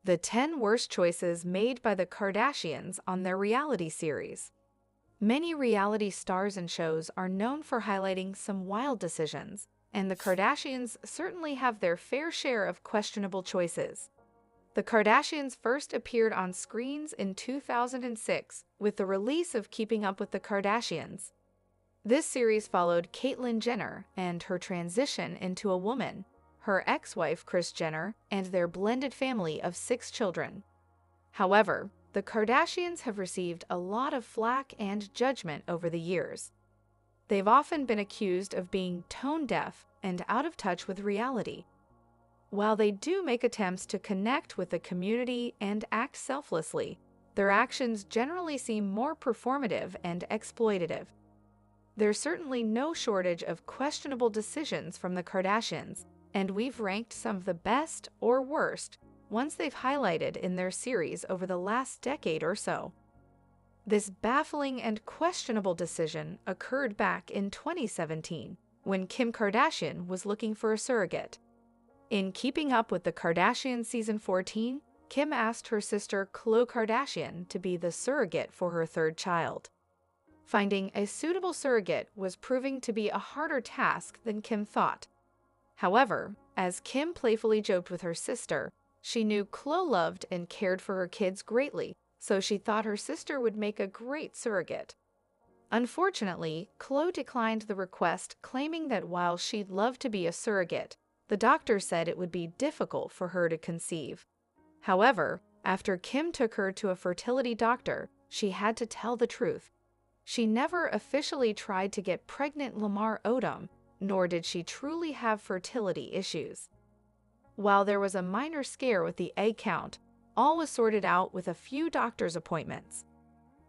The 10 worst choices made by the Kardashians on their reality series. Many reality stars and shows are known for highlighting some wild decisions, and the Kardashians certainly have their fair share of questionable choices. The Kardashians first appeared on screens in 2006 with the release of Keeping Up with the Kardashians. This series followed Caitlyn Jenner and her transition into a woman, her ex-wife Kris Jenner, and their blended family of 6 children. However, the Kardashians have received a lot of flack and judgment over the years. They've often been accused of being tone-deaf and out of touch with reality. While they do make attempts to connect with the community and act selflessly, their actions generally seem more performative and exploitative. There's certainly no shortage of questionable decisions from the Kardashians, and we've ranked some of the best or worst ones they've highlighted in their series over the last decade or so. This baffling and questionable decision occurred back in 2017 when Kim Kardashian was looking for a surrogate. In Keeping Up with the Kardashians Season 14, Kim asked her sister Khloe Kardashian to be the surrogate for her 3rd child. Finding a suitable surrogate was proving to be a harder task than Kim thought. However, as Kim playfully joked with her sister, she knew Khloe loved and cared for her kids greatly, so she thought her sister would make a great surrogate. Unfortunately, Khloe declined the request, claiming that while she'd love to be a surrogate, the doctor said it would be difficult for her to conceive. However, after Kim took her to a fertility doctor, she had to tell the truth. She never officially tried to get pregnant Lamar Odom, nor did she truly have fertility issues. While there was a minor scare with the egg count, all was sorted out with a few doctor's appointments.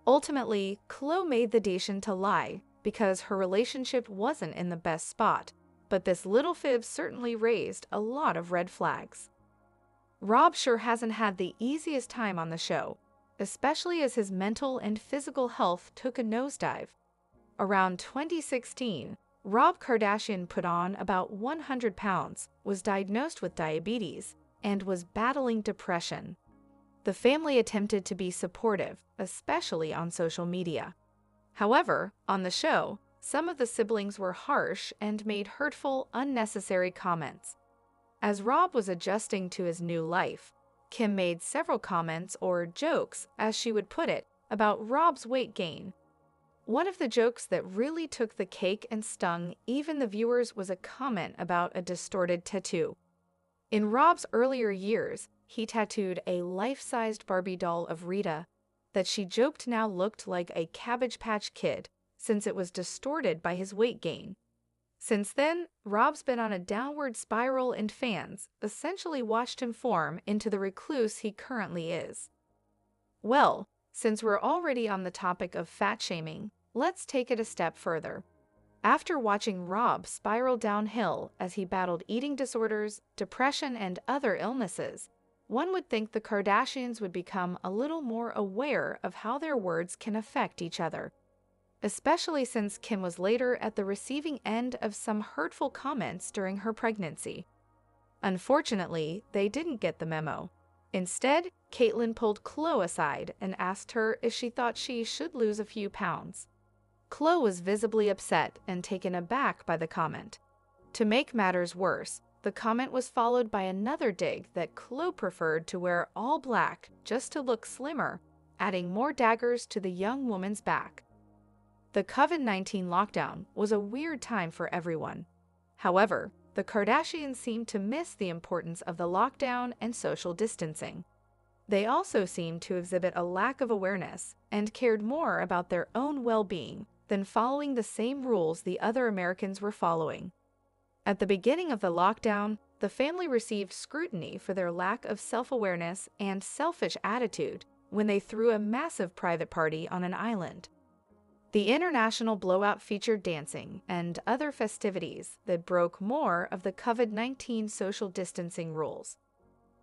Ultimately, Khloe made the decision to lie because her relationship wasn't in the best spot, but this little fib certainly raised a lot of red flags. Rob sure hasn't had the easiest time on the show, especially as his mental and physical health took a nosedive. Around 2016, Rob Kardashian put on about 100 pounds, was diagnosed with diabetes, and was battling depression. The family attempted to be supportive, especially on social media. However, on the show, some of the siblings were harsh and made hurtful, unnecessary comments. As Rob was adjusting to his new life, Kim made several comments or jokes, as she would put it, about Rob's weight gain. One of the jokes that really took the cake and stung even the viewers was a comment about a distorted tattoo. In Rob's earlier years, he tattooed a life-sized Barbie doll of Rita that she joked now looked like a Cabbage Patch Kid since it was distorted by his weight gain. Since then, Rob's been on a downward spiral and fans essentially watched him form into the recluse he currently is. Well, since we're already on the topic of fat shaming, let's take it a step further. After watching Rob spiral downhill as he battled eating disorders, depression, and other illnesses, one would think the Kardashians would become a little more aware of how their words can affect each other, especially since Kim was later at the receiving end of some hurtful comments during her pregnancy. Unfortunately, they didn't get the memo. Instead, Caitlyn pulled Khloe aside and asked her if she thought she should lose a few pounds. Khloe was visibly upset and taken aback by the comment. To make matters worse, the comment was followed by another dig that Khloe preferred to wear all black just to look slimmer, adding more daggers to the young woman's back. The COVID-19 lockdown was a weird time for everyone. However, the Kardashians seemed to miss the importance of the lockdown and social distancing. They also seemed to exhibit a lack of awareness and cared more about their own well-being than following the same rules the other Americans were following. At the beginning of the lockdown, the family received scrutiny for their lack of self-awareness and selfish attitude when they threw a massive private party on an island. The international blowout featured dancing and other festivities that broke more of the COVID-19 social distancing rules.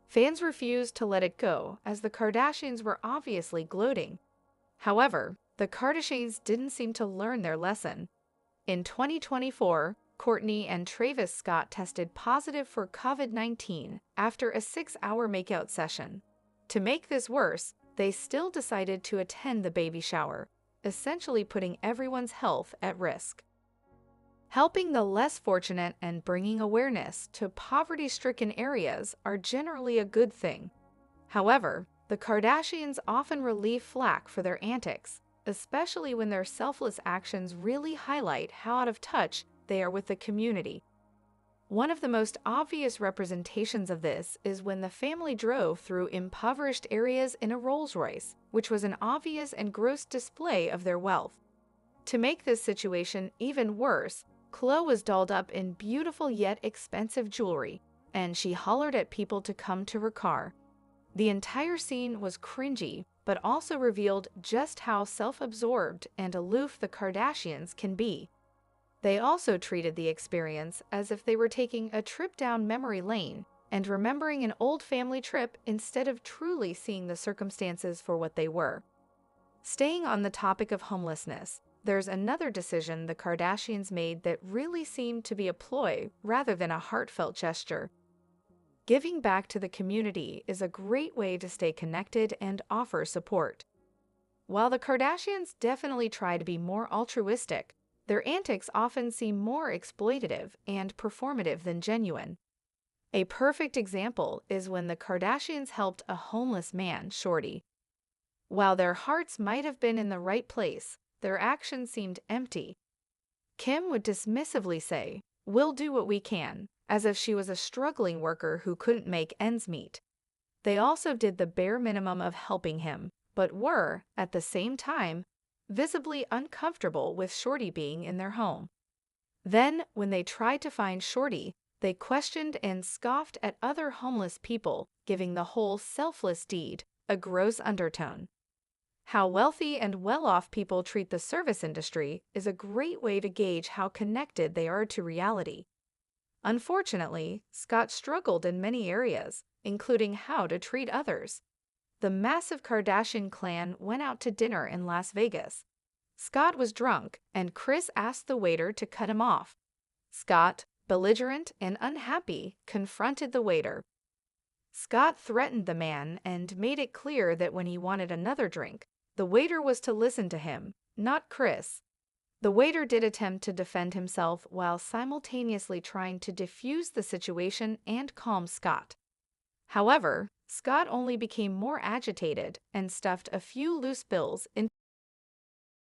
Fans refused to let it go as the Kardashians were obviously gloating. However, the Kardashians didn't seem to learn their lesson. In 2024, Kourtney and Travis Scott tested positive for COVID-19 after a 6-hour makeout session. To make this worse, they still decided to attend the baby shower, essentially putting everyone's health at risk. Helping the less fortunate and bringing awareness to poverty-stricken areas are generally a good thing. However, the Kardashians often receive flack for their antics, especially when their selfless actions really highlight how out of touch they are with the community. One of the most obvious representations of this is when the family drove through impoverished areas in a Rolls-Royce, which was an obvious and gross display of their wealth. To make this situation even worse, Khloe was dolled up in beautiful yet expensive jewelry, and she hollered at people to come to her car. The entire scene was cringy, but also revealed just how self-absorbed and aloof the Kardashians can be. They also treated the experience as if they were taking a trip down memory lane and remembering an old family trip instead of truly seeing the circumstances for what they were. Staying on the topic of homelessness, there's another decision the Kardashians made that really seemed to be a ploy rather than a heartfelt gesture. Giving back to the community is a great way to stay connected and offer support. While the Kardashians definitely try to be more altruistic, their antics often seem more exploitative and performative than genuine. A perfect example is when the Kardashians helped a homeless man, Shorty. While their hearts might have been in the right place, their actions seemed empty. Kim would dismissively say, "We'll do what we can," as if she was a struggling worker who couldn't make ends meet. They also did the bare minimum of helping him, but were, at the same time, visibly uncomfortable with Shorty being in their home. Then, when they tried to find Shorty, they questioned and scoffed at other homeless people, giving the whole selfless deed a gross undertone. How wealthy and well-off people treat the service industry is a great way to gauge how connected they are to reality. Unfortunately, Scott struggled in many areas, including how to treat others. The massive Kardashian clan went out to dinner in Las Vegas. Scott was drunk, and Kris asked the waiter to cut him off. Scott, belligerent and unhappy, confronted the waiter. Scott threatened the man and made it clear that when he wanted another drink, the waiter was to listen to him, not Kris. The waiter did attempt to defend himself while simultaneously trying to defuse the situation and calm Scott. However, Scott only became more agitated and stuffed a few loose bills into